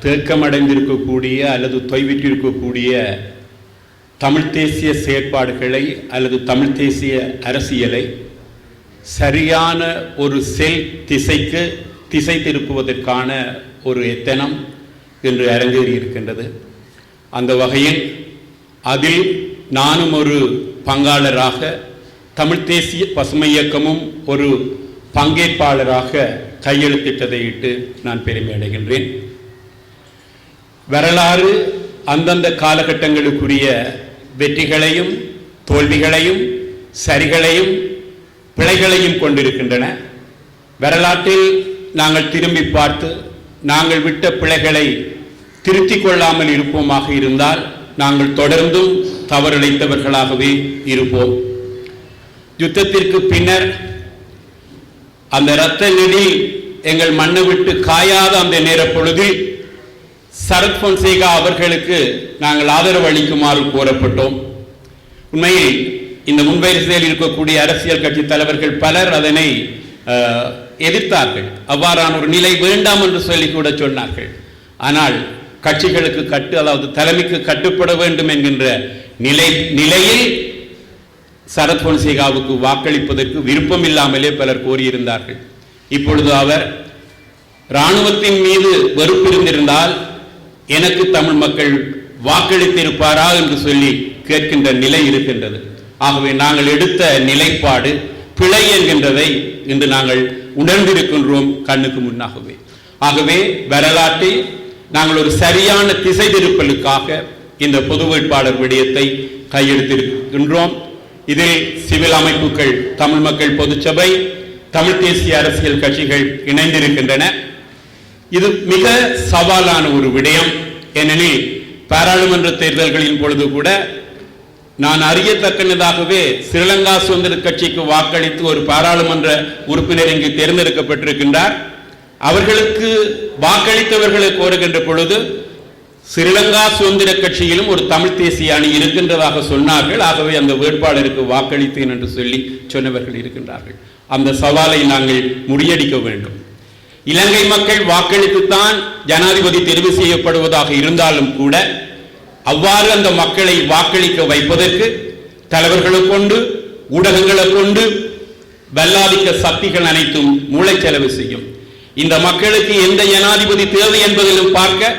தேக்கமடைந்திருக்கக்கூடிய அல்லது தொய்விட்டிருக்கக்கூடிய தமிழ் தேசிய செயற்பாடுகளை அல்லது தமிழ் தேசிய அரசியலை சரியான ஒரு திசைக்கு திசை திருப்புவதற்கான ஒரு எத்தனம் இன்று அரங்கேறி இருக்கின்றது. அந்த வகையில் அதில் நானும் ஒரு பங்காளராக, தமிழ் தேசிய பசுமை இயக்கமும் ஒரு பங்கேற்பாளராக கையெழுத்திட்டதையிட்டு நான் பெருமை அடைகின்றேன். வரலாறு அந்தந்த காலகட்டங்களுக்குரிய வெற்றிகளையும் தோல்விகளையும் சரிகளையும் பிழைகளையும் கொண்டிருக்கின்றன. வரலாற்றில் நாங்கள் திரும்பி பார்த்து நாங்கள் விட்ட பிழைகளை திருத்திக் கொள்ளாமல் இருப்போமாக இருந்தால் நாங்கள் தொடர்ந்தும் தவறிழைத்தவர்களாகவே இருப்போம். யுத்தத்திற்கு பின்னர் அந்த இரத்த நெடில் எங்கள் மண்ணை விட்டு காயாத அந்த நேர பொழுதில் சரத் பொன்சேகா அவர்களுக்கு நாங்கள் ஆதரவு அளிக்குமாறு கோரப்பட்டோம். உண்மையில் இந்த முன்வரிசையில் இருக்கக்கூடிய அரசியல் கட்சி தலைவர்கள் பலர் அதனை எதிர்த்தார்கள். அவ்வாறான ஒரு நிலை வேண்டாம் என்று சொல்லி கூட சொன்னார்கள். ஆனால் கட்சிகளுக்கு அதாவது தலைமைக்கு கட்டுப்பட வேண்டும் என்கின்ற நிலையில் சரத் பொன்சேகாவுக்கு வாக்களிப்பதற்கு விருப்பம் இல்லாமலே பலர் கோரியிருந்தார்கள். இப்பொழுது அவர் இராணுவத்தின் மீது வெறுப்பு இருந்திருந்தால் எனக்கு தமிழ் மக்கள் வாக்களித்திருப்பாரா என்று சொல்லி கேட்கின்ற நிலை இருக்கின்றது. ஆகவே நாங்கள் எடுத்த நிலைப்பாடு பிழை என்கின்றதை இன்று நாங்கள் உணர்ந்திருக்கின்றோம் கண்ணுக்கு முன்னாகவே. ஆகவே வரலாற்றில் நாங்கள் ஒரு சரியான திசை திருப்பலுக்காக இந்த பொது வேட்பாளர் விடயத்தை கையெழுத்திருக்கின்றோம். இதில் சிவில் அமைப்புகள், தமிழ் மக்கள் பொதுச்சபை, தமிழ் தேசிய அரசியல் கட்சிகள் இணைந்திருக்கின்றன. இது மிக சவாலான ஒரு விடயம். ஏனெனில் பாராளுமன்ற தேர்தல்களின் பொழுது கூட நான் அறியத்தக்கதாகவே ஸ்ரீலங்கா சுதந்திர கட்சிக்கு வாக்களித்து ஒரு பாராளுமன்ற உறுப்பினர் இங்கு தேர்ந்தெடுக்கப்பட்டிருக்கின்றார். அவர்களுக்கு வாக்களித்தவர்களை கோருகின்ற பொழுது ஸ்ரீலங்கா சுதந்திர கட்சியிலும் ஒரு தமிழ் தேசிய அணி இருக்கின்றதாக சொன்னார்கள். ஆகவே அந்த வேட்பாளருக்கு வாக்களித்தேன் என்று சொல்லி சொன்னவர்கள் இருக்கின்றார்கள். அந்த சவாலை நாங்கள் முறியடிக்க வேண்டும். இலங்கை மக்கள் வாக்களித்துத்தான் ஜனாதிபதி தெரிவு செய்யப்படுவதாக இருந்தாலும் கூட அவ்வாறு அந்த மக்களை வாக்களிக்க வைப்பதற்கு தலைவர்களை கொண்டு, ஊடகங்களை கொண்டு, வல்லாதிக்க சக்திகள் அனைத்தும் மூளைச்செலவு செய்யும். இந்த மக்களுக்கு எந்த ஜனாதிபதி தேவை என்பதிலும் பார்க்க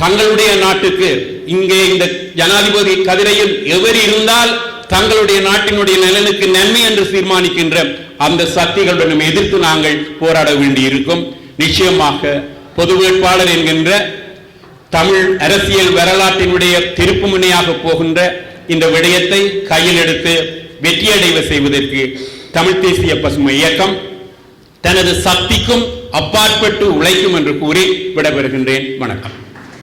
தங்களுடைய நாட்டுக்கு இங்கே இந்த ஜனாதிபதி கதிரையில் எவர் இருந்தால் தங்களுடைய நாட்டினுடைய நலனுக்கு நன்மை என்று தீர்மானிக்கின்ற அந்த சக்திகளுடன் எதிர்த்து நாங்கள் போராட வேண்டியிருக்கும். நிச்சயமாக பொது வேட்பாளர் என்கின்ற தமிழ் அரசியல் வரலாற்றினுடைய திருப்பு முனையாக போகின்ற இந்த விடயத்தை கையில் எடுத்து வெற்றியடைவு செய்வதற்கு தமிழ் தேசிய பசுமை இயக்கம் தனது சக்திக்கும் அப்பாற்பட்டு உழைக்கும் என்று கூறி விடைபெறுகின்றேன். வணக்கம்.